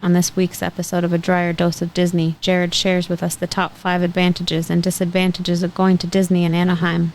On this week's episode of A Drier Dose of Disney, Jared shares with us the top 5 advantages and disadvantages of going to Disney in Anaheim.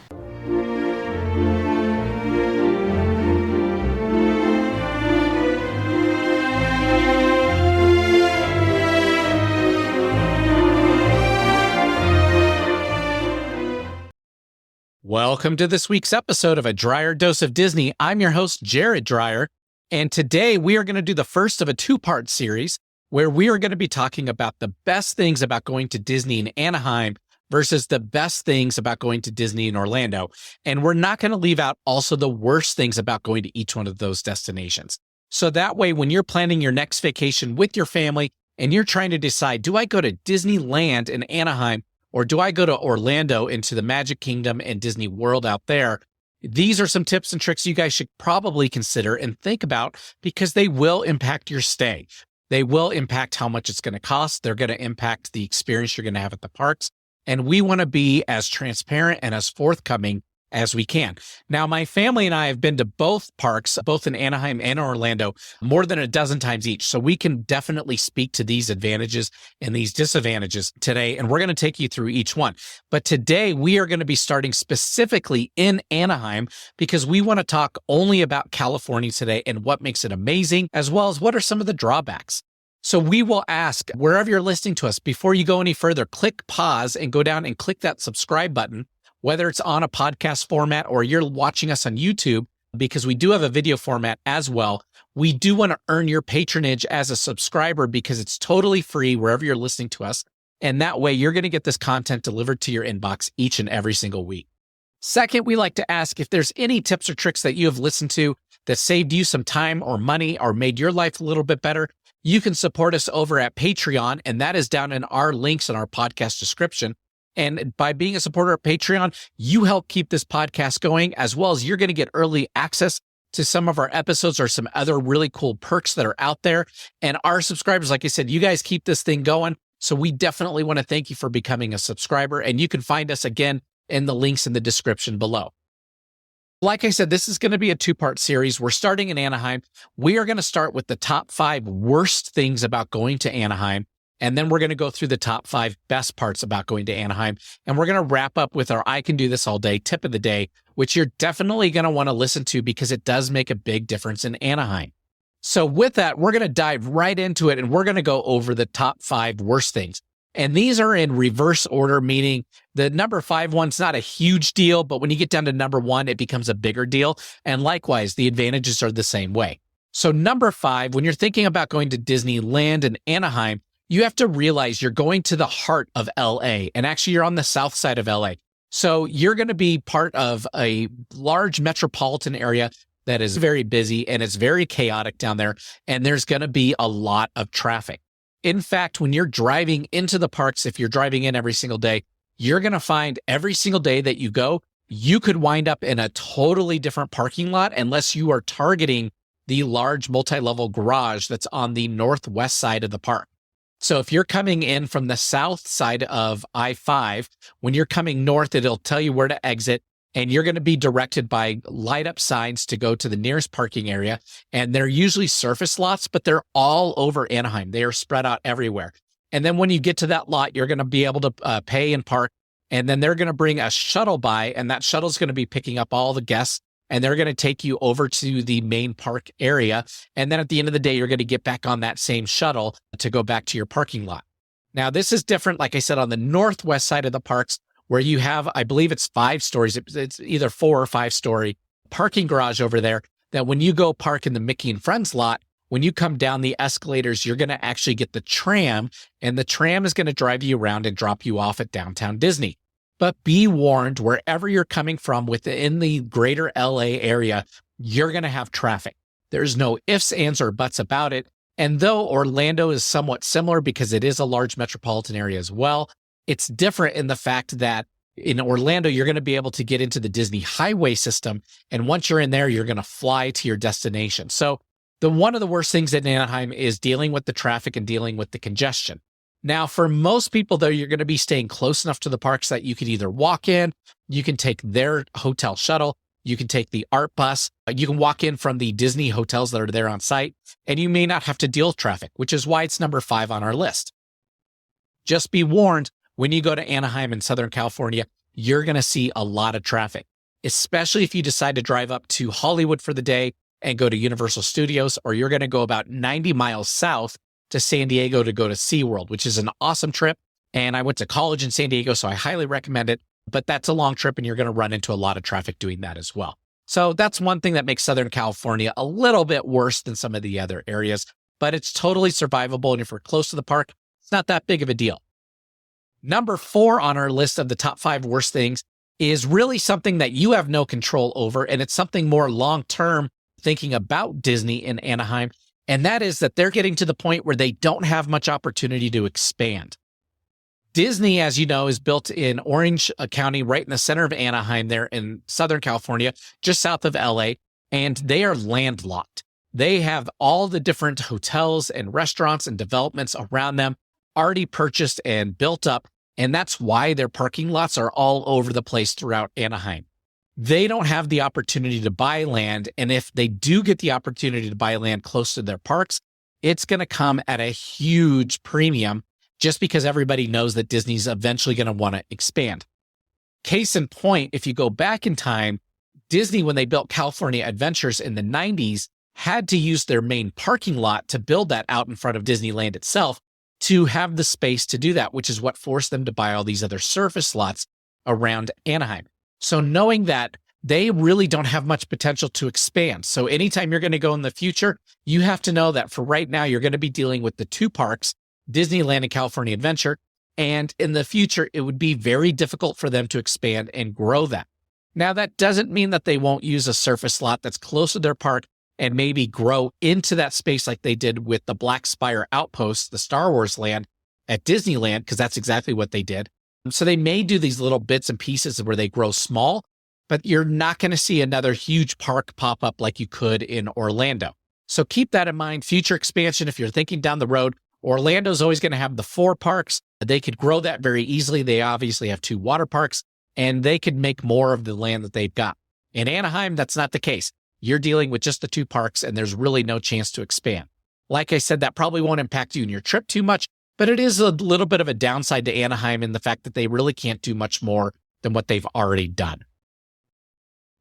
Welcome to this week's episode of A Drier Dose of Disney. I'm your host, Jared Dreyer, and today we are going to do the first of a two-part series where we are going to be talking about the best things about going to Disney in Anaheim versus the best things about going to Disney in Orlando. And we're not going to leave out also the worst things about going to each one of those destinations. So that way, when you're planning your next vacation with your family and you're trying to decide, do I go to Disneyland in Anaheim or do I go to Orlando into the Magic Kingdom and Disney World out there? These are some tips and tricks you guys should probably consider and think about because they will impact your stay. They will impact how much it's going to cost. They're going to impact the experience you're going to have at the parks. And we want to be as transparent and as forthcoming as we can. Now, my family and I have been to both parks, both in Anaheim and Orlando, more than a dozen times each. So we can definitely speak to these advantages and these disadvantages today. And we're going to take you through each one. But today we are going to be starting specifically in Anaheim because we want to talk only about California today and what makes it amazing, as well as what are some of the drawbacks. So we will ask, wherever you're listening to us, before you go any further, click pause and go down and click that subscribe button, whether it's on a podcast format or you're watching us on YouTube, because we do have a video format as well. We do want to earn your patronage as a subscriber because it's totally free wherever you're listening to us. And that way you're going to get this content delivered to your inbox each and every single week. Second, we like to ask if there's any tips or tricks that you have listened to that saved you some time or money or made your life a little bit better. You can support us over at Patreon, and that is down in our links in our podcast description. And by being a supporter of Patreon, you help keep this podcast going, as well as you're going to get early access to some of our episodes or some other really cool perks that are out there. And our subscribers, like I said, you guys keep this thing going. So we definitely want to thank you for becoming a subscriber. And you can find us again in the links in the description below. Like I said, this is going to be a two-part series. We're starting in Anaheim. We are going to start with the top 5 worst things about going to Anaheim. And then we're going to go through the top 5 best parts about going to Anaheim. And we're going to wrap up with our I Can Do This All Day tip of the day, which you're definitely going to want to listen to because it does make a big difference in Anaheim. So with that, we're going to dive right into it and we're going to go over the top 5 worst things. And these are in reverse order, meaning the number 5 one's not a huge deal, but when you get down to number 1, it becomes a bigger deal. And likewise, the advantages are the same way. So number 5, when you're thinking about going to Disneyland in Anaheim, you have to realize you're going to the heart of LA, and actually you're on the south side of LA. So you're going to be part of a large metropolitan area that is very busy and it's very chaotic down there. And there's going to be a lot of traffic. In fact, when you're driving into the parks, if you're driving in every single day, you're going to find every single day that you go, you could wind up in a totally different parking lot unless you are targeting the large multi-level garage that's on the northwest side of the park. So if you're coming in from the south side of I-5, when you're coming north, it'll tell you where to exit, and you're going to be directed by light up signs to go to the nearest parking area. And they're usually surface lots, but they're all over Anaheim. They are spread out everywhere. And then when you get to that lot, you're going to be able to pay and park. And then they're going to bring a shuttle by, and that shuttle is going to be picking up all the guests. And they're going to take you over to the main park area. And then at the end of the day, you're going to get back on that same shuttle to go back to your parking lot. Now, this is different, like I said, on the northwest side of the parks, where you have, I believe it's 5 stories. It's either 4 or 5 story parking garage over there that when you go park in the Mickey and Friends lot, when you come down the escalators, you're going to actually get the tram, and the tram is going to drive you around and drop you off at downtown Disney. But be warned, wherever you're coming from within the greater LA area, you're going to have traffic. There's no ifs, ands, or buts about it. And though Orlando is somewhat similar because it is a large metropolitan area as well, it's different in the fact that in Orlando, you're going to be able to get into the Disney highway system. And once you're in there, you're going to fly to your destination. So one of the worst things in Anaheim is dealing with the traffic and dealing with the congestion. Now, for most people, though, you're going to be staying close enough to the parks that you can either walk in, you can take their hotel shuttle, You can take the ART bus. You can walk in from the Disney hotels that are there on site, and you may not have to deal with traffic, which is why it's number 5 on our list. Just be warned, when you go to Anaheim in Southern California, you're going to see a lot of traffic, especially if you decide to drive up to Hollywood for the day and go to Universal Studios, or you're going to go about 90 miles south to San Diego to go to SeaWorld, which is an awesome trip. And I went to college in San Diego, so I highly recommend it. But that's a long trip, and you're going to run into a lot of traffic doing that as well. So that's one thing that makes Southern California a little bit worse than some of the other areas, but it's totally survivable. And if we're close to the park, it's not that big of a deal. Number 4 on our list of the top 5 worst things is really something that you have no control over, and it's something more long-term thinking about Disney in Anaheim, and that is that they're getting to the point where they don't have much opportunity to expand. Disney, as you know, is built in Orange County, right in the center of Anaheim there in Southern California, just south of LA, and they are landlocked. They have all the different hotels and restaurants and developments around them already purchased and built up, and that's why their parking lots are all over the place throughout Anaheim. They don't have the opportunity to buy land, and if they do get the opportunity to buy land close to their parks, it's going to come at a huge premium, just because everybody knows that Disney's eventually going to want to expand. Case in point, if you go back in time, Disney, when they built California Adventures in the 90s, had to use their main parking lot to build that out in front of Disneyland itself to have the space to do that, which is what forced them to buy all these other surface lots around Anaheim. So knowing that, they really don't have much potential to expand. So anytime you're going to go in the future, you have to know that for right now, you're going to be dealing with the 2 parks, Disneyland and California Adventure, and in the future, it would be very difficult for them to expand and grow that. Now, that doesn't mean that they won't use a surface lot that's close to their park and maybe grow into that space like they did with the Black Spire Outpost, the Star Wars land at Disneyland, because that's exactly what they did. So they may do these little bits and pieces where they grow small, but you're not going to see another huge park pop up like you could in Orlando. So keep that in mind. Future expansion, if you're thinking down the road, Orlando's always going to have the 4 parks. They could grow that very easily. They obviously have 2 water parks, and they could make more of the land that they've got. In Anaheim, that's not the case. You're dealing with just the 2 parks, and there's really no chance to expand. Like I said, that probably won't impact you in your trip too much, but it is a little bit of a downside to Anaheim in the fact that they really can't do much more than what they've already done.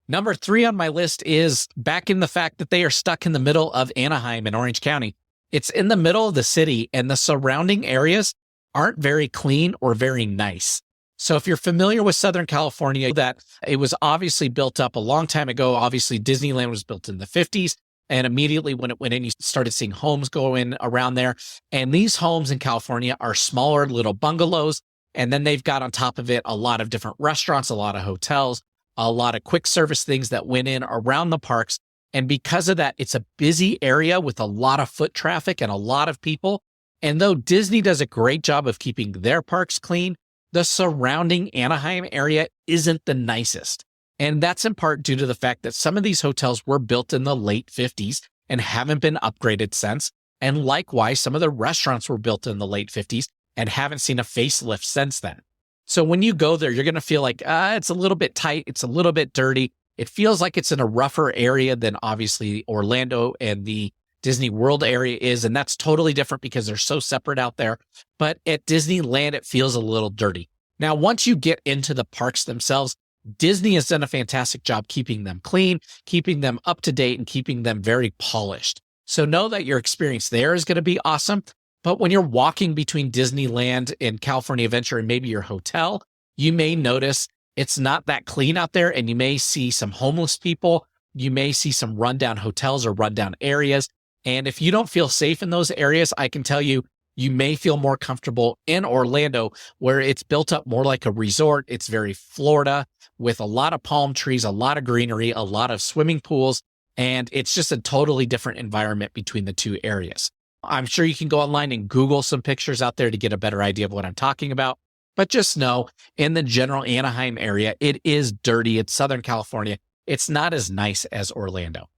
Number 3 on my list is back in the fact that they are stuck in the middle of Anaheim in Orange County. It's in the middle of the city, and the surrounding areas aren't very clean or very nice. So if you're familiar with Southern California, that it was obviously built up a long time ago. Obviously, Disneyland was built in the 50s. And immediately when it went in, you started seeing homes go in around there. And these homes in California are smaller little bungalows. And then they've got on top of it a lot of different restaurants, a lot of hotels, a lot of quick service things that went in around the parks. And because of that, it's a busy area with a lot of foot traffic and a lot of people. And though Disney does a great job of keeping their parks clean, the surrounding Anaheim area isn't the nicest. And that's in part due to the fact that some of these hotels were built in the late 50s and haven't been upgraded since. And likewise, some of the restaurants were built in the late 50s and haven't seen a facelift since then. So when you go there, you're going to feel like it's a little bit tight. It's a little bit dirty. It feels like it's in a rougher area than obviously Orlando and the Disney World area is. And that's totally different because they're so separate out there. But at Disneyland, it feels a little dirty. Now, once you get into the parks themselves, Disney has done a fantastic job keeping them clean, keeping them up to date, and keeping them very polished. So know that your experience there is going to be awesome. But when you're walking between Disneyland and California Adventure and maybe your hotel, you may notice it's not that clean out there, and you may see some homeless people. You may see some rundown hotels or rundown areas. And if you don't feel safe in those areas, I can tell you, you may feel more comfortable in Orlando, where it's built up more like a resort. It's very Florida with a lot of palm trees, a lot of greenery, a lot of swimming pools, and it's just a totally different environment between the 2 areas. I'm sure you can go online and Google some pictures out there to get a better idea of what I'm talking about. But just know, in the general Anaheim area, it is dirty. It's Southern California. It's not as nice as Orlando.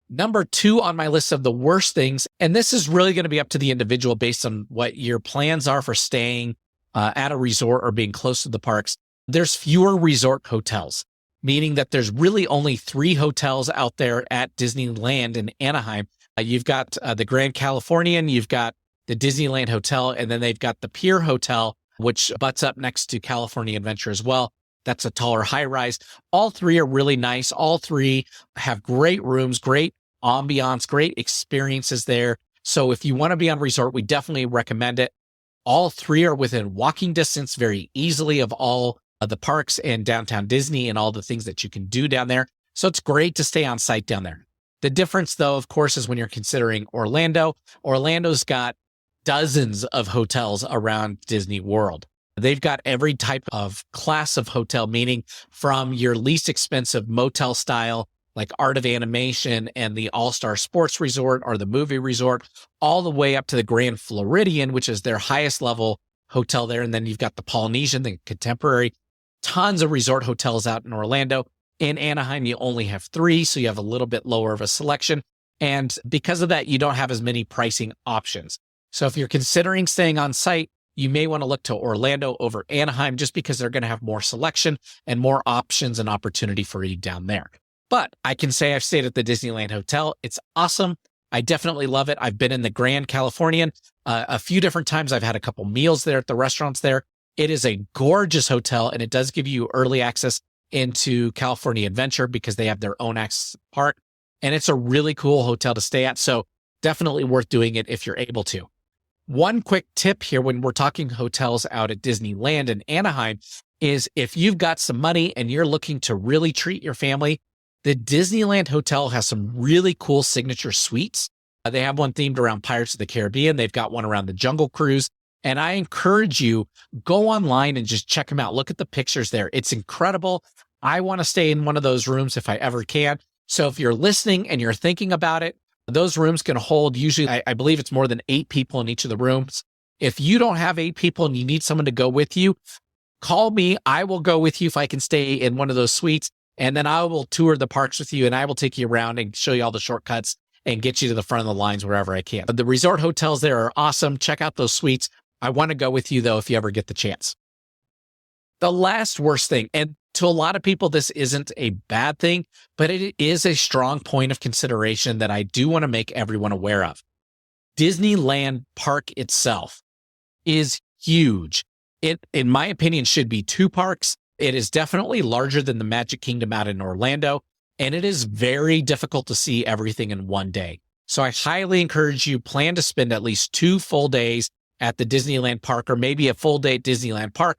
Number 2 on my list of the worst things, and this is really going to be up to the individual based on what your plans are for staying at a resort or being close to the parks. There's fewer resort hotels. meaning that there's really only 3 hotels out there at Disneyland in Anaheim. You've got the Grand Californian, you've got the Disneyland Hotel, and then they've got the Pier Hotel, which butts up next to California Adventure as well. That's a taller high rise. All 3 are really nice. All 3 have great rooms, great ambiance, great experiences there. So if you want to be on a resort, we definitely recommend it. All 3 are within walking distance very easily of all of the parks and downtown Disney and all the things that you can do down there. So it's great to stay on site down there. The difference, though, of course, is when you're considering Orlando. Orlando's got dozens of hotels around Disney World. They've got every type of class of hotel, meaning from your least expensive motel style, like Art of Animation and the All-Star Sports Resort or the Movie Resort, all the way up to the Grand Floridian, which is their highest level hotel there. And then you've got the Polynesian, the Contemporary, tons of resort hotels out in Orlando. In Anaheim, you only have 3, so you have a little bit lower of a selection. And because of that, you don't have as many pricing options. So if you're considering staying on site, you may want to look to Orlando over Anaheim just because they're going to have more selection and more options and opportunity for you down there. But I can say I've stayed at the Disneyland Hotel. It's awesome. I definitely love it. I've been in the Grand Californian a few different times. I've had a couple meals there at the restaurants there. It is a gorgeous hotel, and it does give you early access into California Adventure because they have their own access park. And it's a really cool hotel to stay at. So definitely worth doing it if you're able to. One quick tip here when we're talking hotels out at Disneyland in Anaheim is if you've got some money and you're looking to really treat your family, the Disneyland Hotel has some really cool signature suites. They have one themed around Pirates of the Caribbean. They've got one around the Jungle Cruise. And I encourage you, go online and just check them out. Look at the pictures there. It's incredible. I want to stay in one of those rooms if I ever can. So if you're listening and you're thinking about it, those rooms can hold usually, I believe it's more than 8 people in each of the rooms. If you don't have 8 people and you need someone to go with you, call me. I will go with you if I can stay in one of those suites. And then I will tour the parks with you and I will take you around and show you all the shortcuts and get you to the front of the lines wherever I can. But the resort hotels there are awesome. Check out those suites. I want to go with you though, if you ever get the chance. The last worst thing, and to a lot of people, this isn't a bad thing, but it is a strong point of consideration that I do want to make everyone aware of. Disneyland Park itself is huge. It, in my opinion, should be 2 parks. It is definitely larger than the Magic Kingdom out in Orlando, and it is very difficult to see everything in one day. So I highly encourage you plan to spend at least 2 full days at the Disneyland Park, or maybe a full day at Disneyland Park,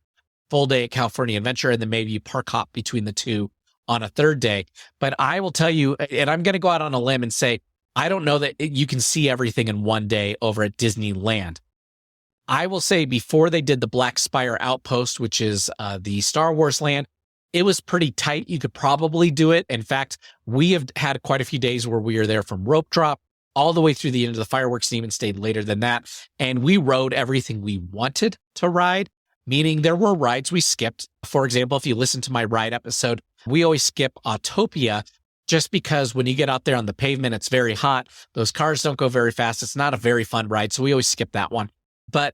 full day at California Adventure, and then maybe you park hop between the 2 on a 3rd day. But I will tell you, and I'm going to go out on a limb and say, I don't know that you can see everything in one day over at Disneyland. I will say before they did the Black Spire Outpost, which is the Star Wars land, it was pretty tight. You could probably do it. In fact, we have had quite a few days where we were there from rope drop all the way through the end of the fireworks and even stayed later than that. And we rode everything we wanted to ride, meaning there were rides we skipped. For example, if you listen to my ride episode, we always skip Autopia just because when you get out there on the pavement, it's very hot. Those cars don't go very fast. It's not a very fun ride. So we always skip that one. But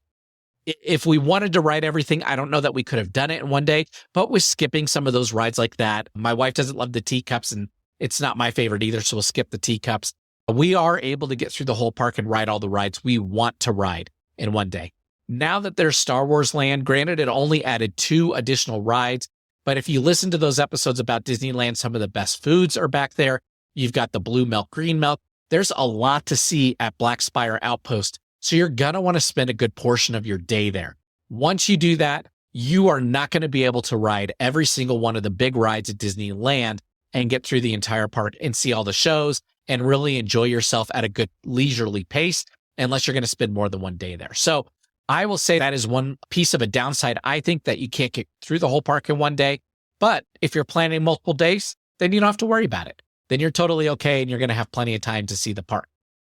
if we wanted to ride everything, I don't know that we could have done it in one day, but with skipping some of those rides like that, my wife doesn't love the teacups and it's not my favorite either. So we'll skip the teacups. We are able to get through the whole park and ride all the rides we want to ride in one day. Now that there's Star Wars Land, granted, it only added 2 additional rides. But if you listen to those episodes about Disneyland, some of the best foods are back there. You've got the blue milk, green milk. There's a lot to see at Black Spire Outpost. So you're going to want to spend a good portion of your day there. Once you do that, you are not going to be able to ride every single one of the big rides at Disneyland and get through the entire park and see all the shows and really enjoy yourself at a good leisurely pace unless you're going to spend more than one day there. So I will say that is one piece of a downside. I think that you can't get through the whole park in one day. But if you're planning multiple days, then you don't have to worry about it. Then you're totally okay and you're going to have plenty of time to see the park.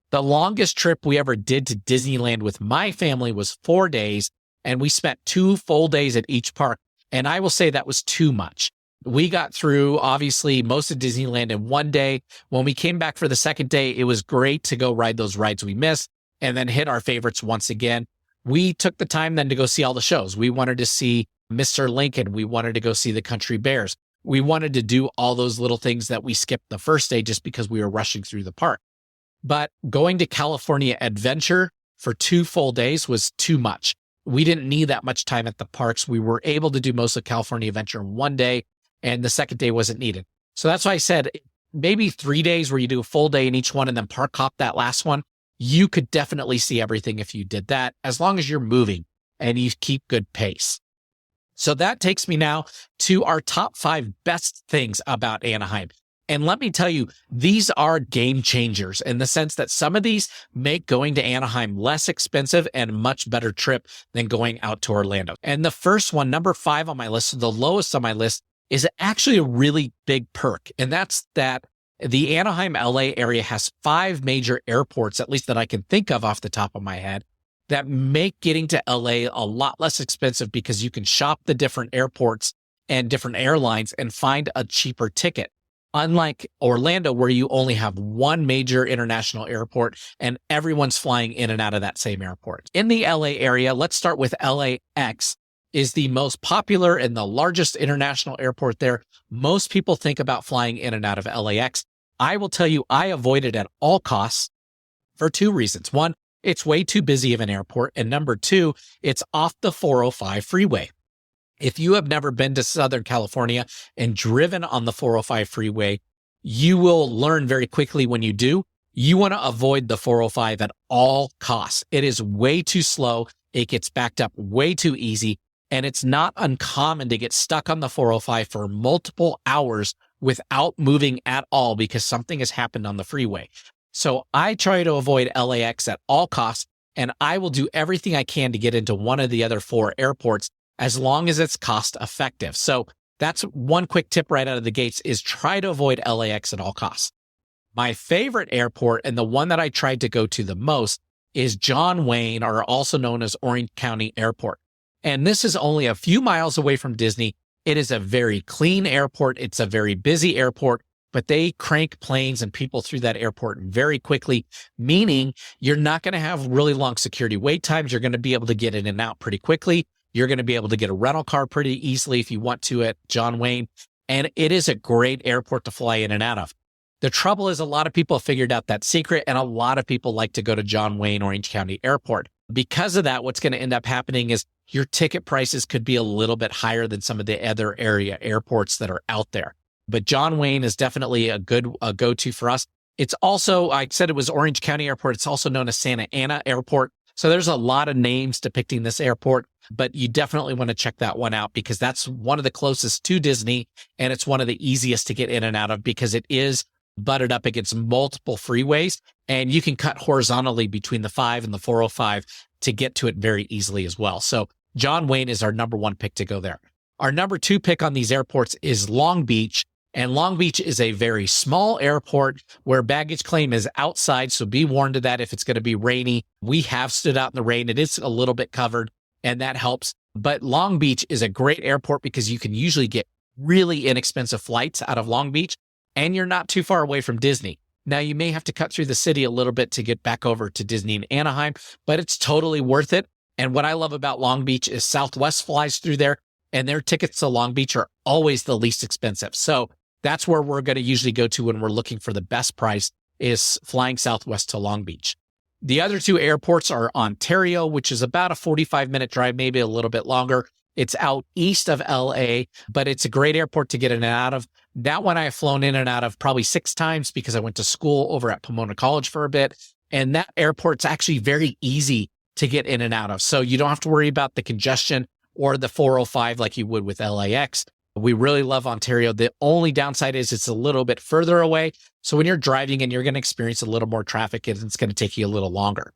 The longest trip we ever did to Disneyland with my family was 4 days, and we spent 2 full days at each park. And I will say that was too much. We got through, obviously, most of Disneyland in one day. When we came back for the second day, it was great to go ride those rides we missed and then hit our favorites once again. We took the time then to go see all the shows. We wanted to see Mr. Lincoln. We wanted to go see the Country Bears. we wanted to do all those little things that we skipped the first day just because we were rushing through the park. But going to California Adventure for 2 full days was too much. We didn't need that much time at the parks. We were able to do most of California Adventure in 1 day, and the second day wasn't needed. So that's why I said maybe 3 days where you do a full day in each one and then park hop that last one. You could definitely see everything if you did that, as long as you're moving and you keep good pace. So that takes me now to our top 5 best things about Anaheim. And let me tell you, these are game changers in the sense that some of these make going to Anaheim less expensive and a much better trip than going out to Orlando. And the first one, number 5 on my list, so the lowest on my list, is actually a really big perk. And that's that the Anaheim, LA area has 5 major airports, at least that I can think of off the top of my head, that make getting to LA a lot less expensive because you can shop the different airports and different airlines and find a cheaper ticket. Unlike Orlando, where you only have one major international airport and everyone's flying in and out of that same airport. In the LA area, let's start with LAX, is the most popular and the largest international airport there. Most people think about flying in and out of LAX. I will tell you, I avoid it at all costs for 2 reasons. One, it's way too busy of an airport. And number 2, it's off the 405 freeway. If you have never been to Southern California and driven on the 405 freeway, you will learn very quickly when you do, you want to avoid the 405 at all costs. It is way too slow. It gets backed up way too easy. And it's not uncommon to get stuck on the 405 for multiple hours without moving at all because something has happened on the freeway. So I try to avoid LAX at all costs, and I will do everything I can to get into one of the other 4 airports as long as it's cost effective. So that's one quick tip right out of the gates, is try to avoid LAX at all costs. My favorite airport, and the one that I tried to go to the most, is John Wayne, or also known as Orange County Airport. And this is only a few miles away from Disney. It is a very clean airport. It's a very busy airport, but they crank planes and people through that airport very quickly, meaning you're not going to have really long security wait times. You're going to be able to get in and out pretty quickly. You're going to be able to get a rental car pretty easily if you want to at John Wayne. And it is a great airport to fly in and out of. The trouble is a lot of people figured out that secret, and a lot of people like to go to John Wayne, Orange County Airport. Because of that, what's going to end up happening is your ticket prices could be a little bit higher than some of the other area airports that are out there. But John Wayne is definitely a good go-to for us. It's also, I said it was Orange County Airport. It's also known as Santa Ana Airport. So there's a lot of names depicting this airport, but you definitely want to check that one out because that's one of the closest to Disney, and it's one of the easiest to get in and out of because it is butted up against multiple freeways, and you can cut horizontally between the 5 and the 405 to get to it very easily as well. So John Wayne is our number 1 pick to go there. Our number 2 pick on these airports is Long Beach. And Long Beach is a very small airport where baggage claim is outside. So be warned of that if it's going to be rainy. We have stood out in the rain. It is a little bit covered, and that helps. But Long Beach is a great airport because you can usually get really inexpensive flights out of Long Beach, and you're not too far away from Disney. Now, you may have to cut through the city a little bit to get back over to Disney and Anaheim, but it's totally worth it. And what I love about Long Beach is Southwest flies through there, and their tickets to Long Beach are always the least expensive. So that's where we're going to usually go to when we're looking for the best price, is flying Southwest to Long Beach. The other 2 airports are Ontario, which is about a 45-minute drive, maybe a little bit longer. It's out east of LA, but it's a great airport to get in and out of. That one I have flown in and out of probably 6 times because I went to school over at Pomona College for a bit. And that airport's actually very easy to get in and out of. So you don't have to worry about the congestion or the 405 like you would with LAX. We really love Ontario. The only downside is it's a little bit further away. So when you're driving and you're going to experience a little more traffic, and it's going to take you a little longer.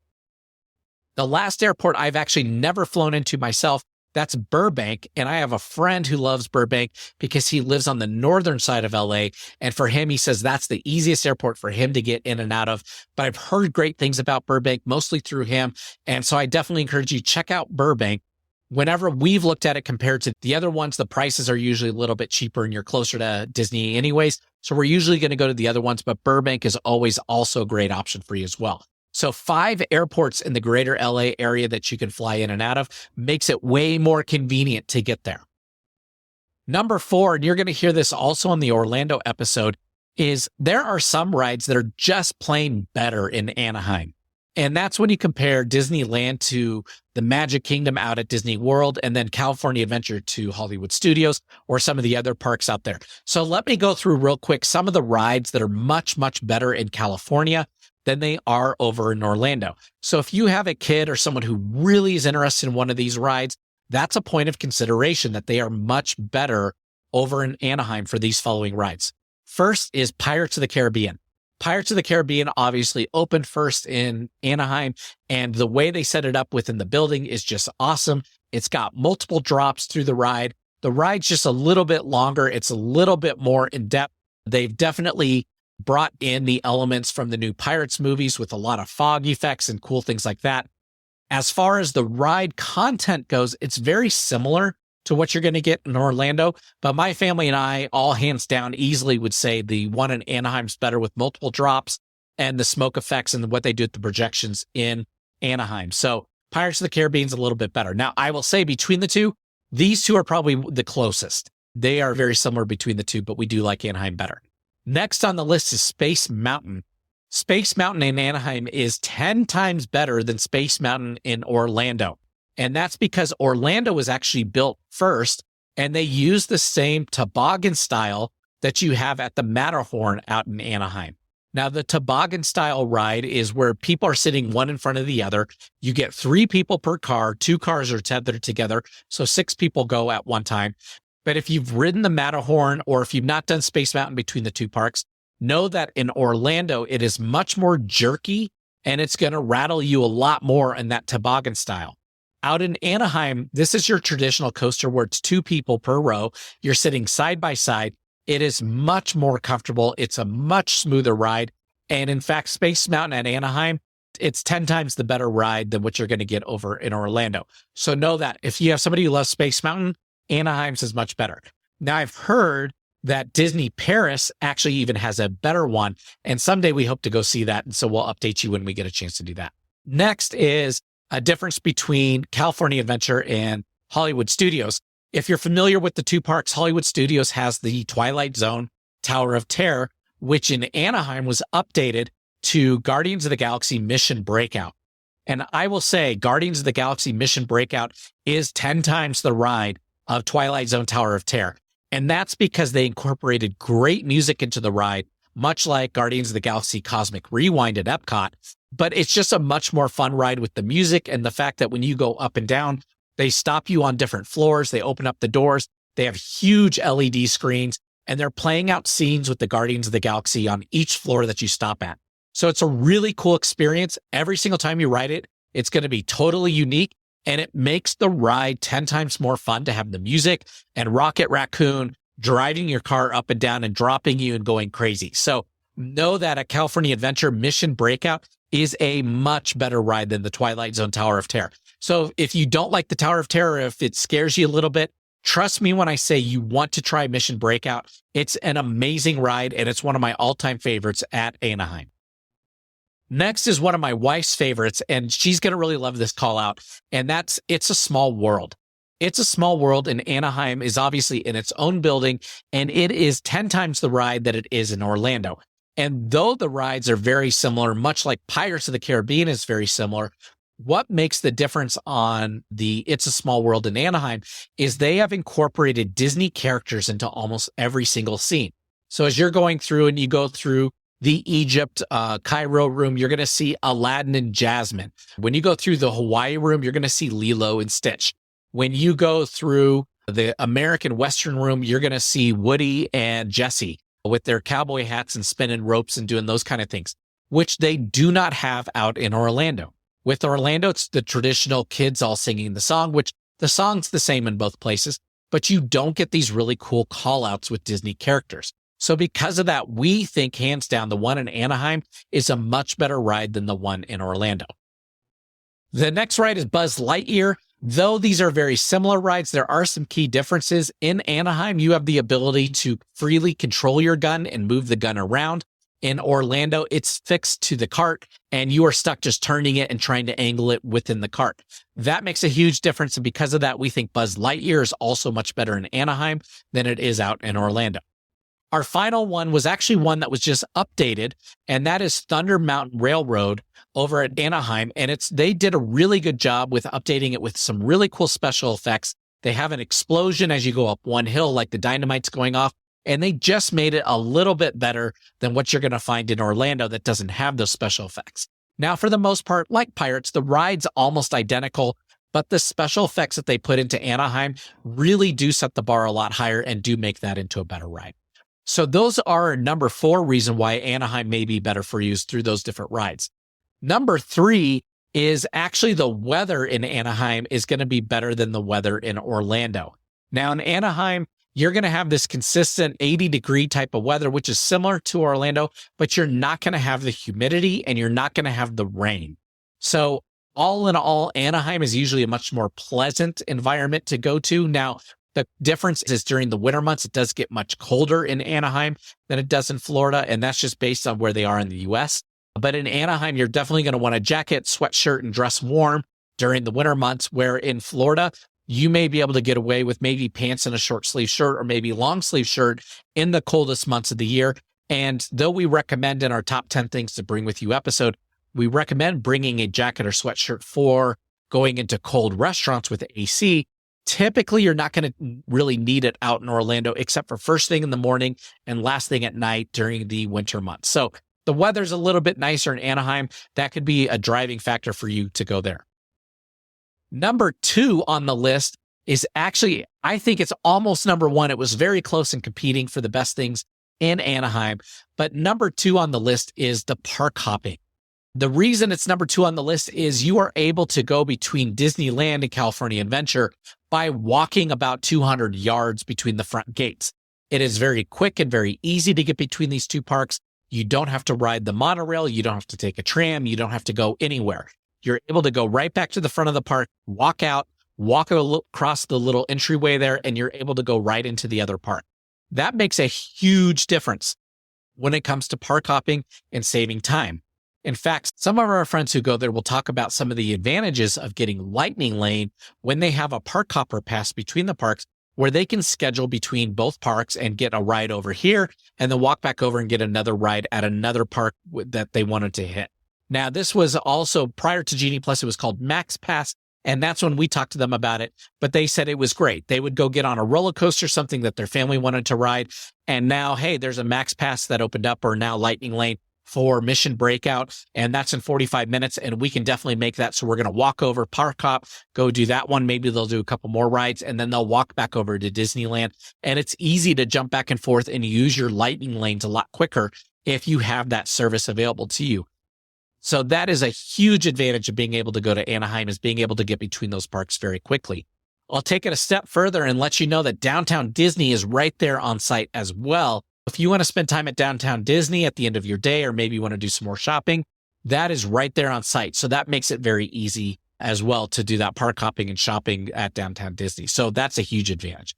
The last airport I've actually never flown into myself, that's Burbank. And I have a friend who loves Burbank because he lives on the northern side of LA. And for him, he says that's the easiest airport for him to get in and out of. But I've heard great things about Burbank, mostly through him. And so I definitely encourage you to check out Burbank. Whenever we've looked at it compared to the other ones, the prices are usually a little bit cheaper and you're closer to Disney anyways. So we're usually going to go to the other ones, but Burbank is always also a great option for you as well. So 5 airports in the greater LA area that you can fly in and out of makes it way more convenient to get there. Number 4, and you're going to hear this also on the Orlando episode, is there are some rides that are just plain better in Anaheim. And that's when you compare Disneyland to the Magic Kingdom out at Disney World, and then California Adventure to Hollywood Studios or some of the other parks out there. So let me go through real quick some of the rides that are much, much better in California than they are over in Orlando. So if you have a kid or someone who really is interested in one of these rides, that's a point of consideration that they are much better over in Anaheim for these following rides. First is Pirates of the Caribbean. Pirates of the Caribbean obviously opened first in Anaheim, and the way they set it up within the building is just awesome. It's got multiple drops through the ride. The ride's just a little bit longer. It's a little bit more in depth. They've definitely brought in the elements from the new Pirates movies with a lot of fog effects and cool things like that. As far as the ride content goes, it's very similar to what you're going to get in Orlando. But my family and I, all hands down, easily would say the one in Anaheim's better with multiple drops and the smoke effects and what they do with the projections in Anaheim. So Pirates of the Caribbean's a little bit better. Now, I will say between the two, these two are probably the closest. They are very similar between the two, but we do like Anaheim better. Next on the list is Space Mountain. Space Mountain in Anaheim is 10 times better than Space Mountain in Orlando. And that's because Orlando was actually built first, and they use the same toboggan style that you have at the Matterhorn out in Anaheim. Now, the toboggan style ride is where people are sitting one in front of the other. You get 3 people per car. 2 cars are tethered together, so 6 people go at one time. But if you've ridden the Matterhorn or if you've not done Space Mountain between the two parks, know that in Orlando, it is much more jerky, and it's going to rattle you a lot more in that toboggan style. Out in Anaheim, this is your traditional coaster where it's 2 people per row. You're sitting side by side. It is much more comfortable. It's a much smoother ride. And in fact, Space Mountain at Anaheim, it's 10 times the better ride than what you're going to get over in Orlando. So know that if you have somebody who loves Space Mountain, Anaheim's is much better. Now, I've heard that Disney Paris actually even has a better one. And someday we hope to go see that. And so we'll update you when we get a chance to do that. Next is a difference between California Adventure and Hollywood Studios. If you're familiar with the two parks, Hollywood Studios has the Twilight Zone Tower of Terror, which in Anaheim was updated to Guardians of the Galaxy Mission Breakout. And I will say Guardians of the Galaxy Mission Breakout is 10 times the ride of Twilight Zone Tower of Terror. And that's because they incorporated great music into the ride, much like Guardians of the Galaxy Cosmic Rewind at Epcot. But it's just a much more fun ride with the music and the fact that when you go up and down, they stop you on different floors. They open up the doors. They have huge LED screens, and they're playing out scenes with the Guardians of the Galaxy on each floor that you stop at. So it's a really cool experience. Every single time you ride it, it's going to be totally unique, and it makes the ride 10 times more fun to have the music and Rocket Raccoon driving your car up and down and dropping you and going crazy. So know that a California Adventure Mission Breakout is a much better ride than the Twilight Zone Tower of Terror. So if you don't like the Tower of Terror, if it scares you a little bit, trust me when I say you want to try Mission Breakout. It's an amazing ride, and it's one of my all-time favorites at Anaheim. Next is one of my wife's favorites, and she's going to really love this call out, and that's It's a Small World. It's a Small World in Anaheim is obviously in its own building, and it is 10 times the ride that it is in Orlando. And though the rides are very similar, much like Pirates of the Caribbean is very similar, what makes the difference on the It's a Small World in Anaheim is they have incorporated Disney characters into almost every single scene. So as you're going through and you go through the Egypt, Cairo room, you're going to see Aladdin and Jasmine. When you go through the Hawaii room, you're going to see Lilo and Stitch. When you go through the American Western room, you're going to see Woody and Jessie with their cowboy hats and spinning ropes and doing those kind of things, which they do not have out in Orlando. With Orlando, it's the traditional kids all singing the song, which the song's the same in both places, but you don't get these really cool call outs with Disney characters. So because of that, we think hands down, the one in Anaheim is a much better ride than the one in Orlando. The next ride is Buzz Lightyear. Though these are very similar rides, there are some key differences. In Anaheim, you have the ability to freely control your gun and move the gun around. In Orlando, it's fixed to the cart and you are stuck just turning it and trying to angle it within the cart. That makes a huge difference. And because of that, we think Buzz Lightyear is also much better in Anaheim than it is out in Orlando. Our final one was actually one that was just updated, and that is Thunder Mountain Railroad over at Anaheim. And they did a really good job with updating it with some really cool special effects. They have an explosion as you go up one hill, like the dynamite's going off. And they just made it a little bit better than what you're going to find in Orlando that doesn't have those special effects. Now, for the most part, like Pirates, the ride's almost identical, but the special effects that they put into Anaheim really do set the bar a lot higher and do make that into a better ride. So those are number 4 reason why Anaheim may be better for you is through those different rides. Number 3 is actually the weather in Anaheim is going to be better than the weather in Orlando. Now, in Anaheim, you're going to have this consistent 80-degree type of weather, which is similar to Orlando, but you're not going to have the humidity and you're not going to have the rain. So all in all, Anaheim is usually a much more pleasant environment to go to. Now, the difference is during the winter months, it does get much colder in Anaheim than it does in Florida, and that's just based on where they are in the U.S. But in Anaheim, you're definitely going to want a jacket, sweatshirt, and dress warm during the winter months, where in Florida, you may be able to get away with maybe pants and a short sleeve shirt or maybe long sleeve shirt in the coldest months of the year. And though we recommend in our top 10 things to bring with you episode, we recommend bringing a jacket or sweatshirt for going into cold restaurants with AC. Typically, you're not going to really need it out in Orlando, except for first thing in the morning and last thing at night during the winter months. So the weather's a little bit nicer in Anaheim. That could be a driving factor for you to go there. Number 2 on the list is actually, I think it's almost number 1. It was very close in competing for the best things in Anaheim. But number 2 on the list is the park hopping. The reason it's number 2 on the list is you are able to go between Disneyland and California Adventure by walking about 200 yards between the front gates. It is very quick and very easy to get between these two parks. You don't have to ride the monorail. You don't have to take a tram. You don't have to go anywhere. You're able to go right back to the front of the park, walk out, across the little entryway there, and you're able to go right into the other park. That makes a huge difference when it comes to park hopping and saving time. In fact, some of our friends who go there will talk about some of the advantages of getting Lightning Lane when they have a park hopper pass between the parks, where they can schedule between both parks and get a ride over here and then walk back over and get another ride at another park that they wanted to hit. Now, this was also prior to Genie Plus, it was called Max Pass, and that's when we talked to them about it, but they said it was great. They would go get on a roller coaster, something that their family wanted to ride, and now, hey, there's a Max Pass that opened up, or now Lightning Lane for Mission Breakout, and that's in 45 minutes, and we can definitely make that. So we're going to walk over, park hop, go do that one. Maybe they'll do a couple more rides, and then they'll walk back over to Disneyland, and it's easy to jump back and forth and use your Lightning Lanes a lot quicker if you have that service available to you. So that is a huge advantage of being able to go to Anaheim, is being able to get between those parks very quickly. I'll take it a step further and let you know that Downtown Disney is right there on site as well. If you want to spend time at Downtown Disney at the end of your day, or maybe you want to do some more shopping, that is right there on site. So that makes it very easy as well to do that park hopping and shopping at Downtown Disney. So that's a huge advantage.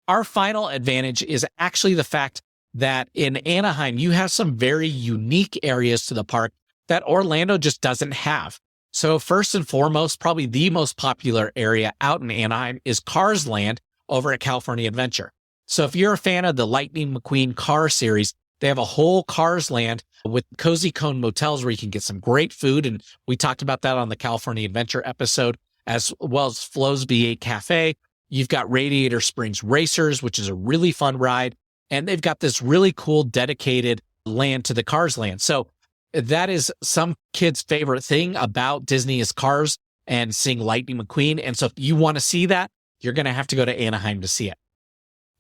Our final advantage is actually the fact that in Anaheim, you have some very unique areas to the park that Orlando just doesn't have. So first and foremost, probably the most popular area out in Anaheim is Cars Land over at California Adventure. So if you're a fan of the Lightning McQueen car series, they have a whole Cars Land with Cozy Cone motels where you can get some great food. And we talked about that on the California Adventure episode, as well as Flo's B8 Cafe. You've got Radiator Springs Racers, which is a really fun ride. And they've got this really cool dedicated land to the Cars Land. So that is some kids' favorite thing about Disney is cars and seeing Lightning McQueen. And so if you want to see that, you're going to have to go to Anaheim to see it.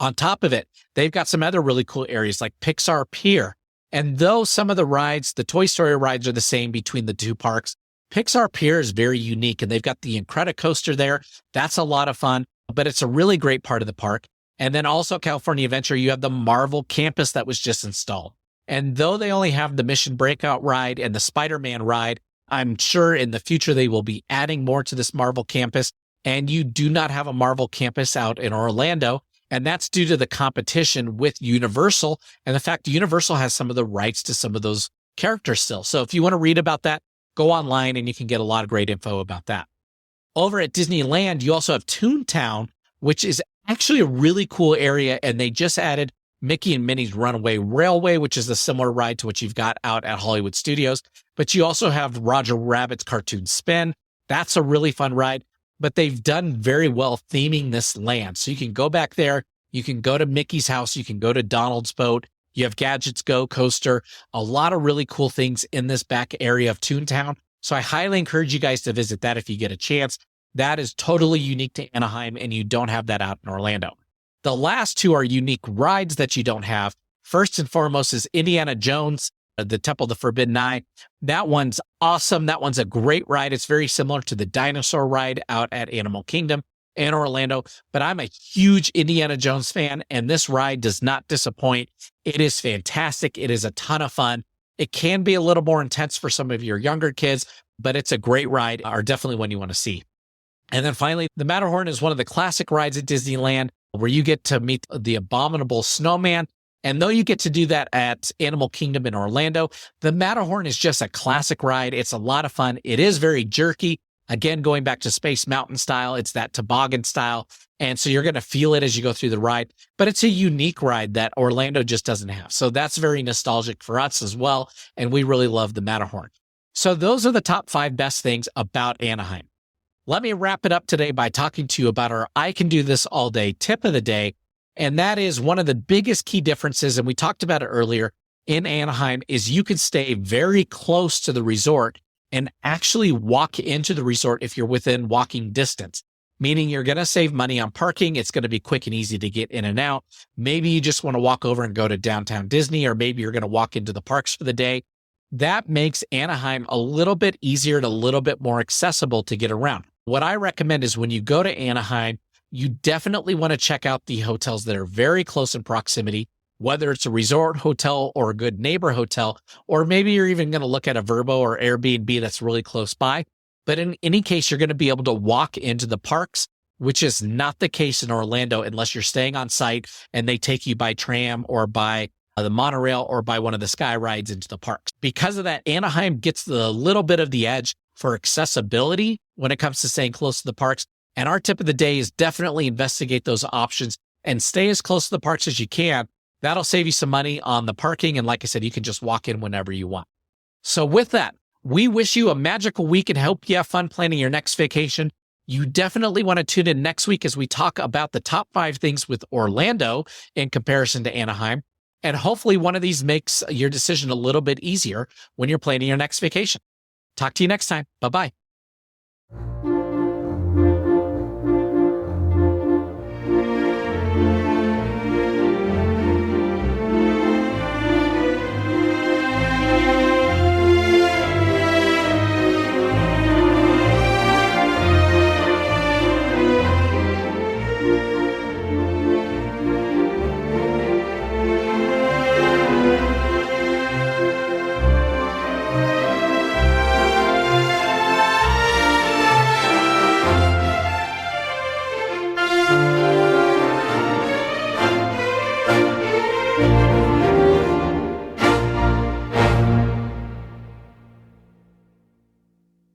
On top of it, they've got some other really cool areas like Pixar Pier. And though some of the rides, the Toy Story rides are the same between the two parks, Pixar Pier is very unique. And they've got the Incredicoaster there. That's a lot of fun, but it's a really great part of the park. And then also California Adventure, you have the Marvel campus that was just installed. And though they only have the Mission Breakout ride and the Spider-Man ride, I'm sure in the future they will be adding more to this Marvel campus. And you do not have a Marvel campus out in Orlando. And that's due to the competition with Universal and the fact Universal has some of the rights to some of those characters still. So if you want to read about that, go online and you can get a lot of great info about that. Over at Disneyland, you also have Toontown, which is actually a really cool area. And they just added Mickey and Minnie's Runaway Railway, which is a similar ride to what you've got out at Hollywood Studios. But you also have Roger Rabbit's Cartoon Spin. That's a really fun ride. But they've done very well theming this land. So you can go back there. You can go to Mickey's house. You can go to Donald's boat. You have Gadgets Go coaster. A lot of really cool things in this back area of Toontown. So I highly encourage you guys to visit that if you get a chance. That is totally unique to Anaheim, and you don't have that out in Orlando. The last two are unique rides that you don't have. First and foremost is Indiana Jones, the Temple of the Forbidden Eye. That one's awesome. That one's a great ride. It's very similar to the dinosaur ride out at Animal Kingdom in Orlando, but I'm a huge Indiana Jones fan, and this ride does not disappoint. It is fantastic. It is a ton of fun. It can be a little more intense for some of your younger kids, but it's a great ride, or definitely one you want to see. And then finally, the Matterhorn is one of the classic rides at Disneyland where you get to meet the abominable snowman. And though you get to do that at Animal Kingdom in Orlando, the Matterhorn is just a classic ride. It's a lot of fun. It is very jerky. Again, going back to Space Mountain style, it's that toboggan style. And so you're going to feel it as you go through the ride, but it's a unique ride that Orlando just doesn't have. So that's very nostalgic for us as well. And we really love the Matterhorn. So those are the top 5 best things about Anaheim. Let me wrap it up today by talking to you about our I Can Do This All Day tip of the day. And that is one of the biggest key differences, and we talked about it earlier, in Anaheim is you can stay very close to the resort and actually walk into the resort if you're within walking distance, meaning you're going to save money on parking. It's going to be quick and easy to get in and out. Maybe you just want to walk over and go to downtown Disney, or maybe you're going to walk into the parks for the day. That makes Anaheim a little bit easier and a little bit more accessible to get around. What I recommend is when you go to Anaheim, you definitely want to check out the hotels that are very close in proximity, whether it's a resort hotel or a good neighbor hotel, or maybe you're even going to look at a Vrbo or Airbnb that's really close by. But in any case, you're going to be able to walk into the parks, which is not the case in Orlando unless you're staying on site and they take you by tram or by the monorail or by one of the sky rides into the parks. Because of that, Anaheim gets the little bit of the edge for accessibility when it comes to staying close to the parks. And our tip of the day is definitely investigate those options and stay as close to the parks as you can. That'll save you some money on the parking. And like I said, you can just walk in whenever you want. So with that, we wish you a magical week and hope you have fun planning your next vacation. You definitely want to tune in next week as we talk about the top 5 things with Orlando in comparison to Anaheim. And hopefully one of these makes your decision a little bit easier when you're planning your next vacation. Talk to you next time. Bye-bye.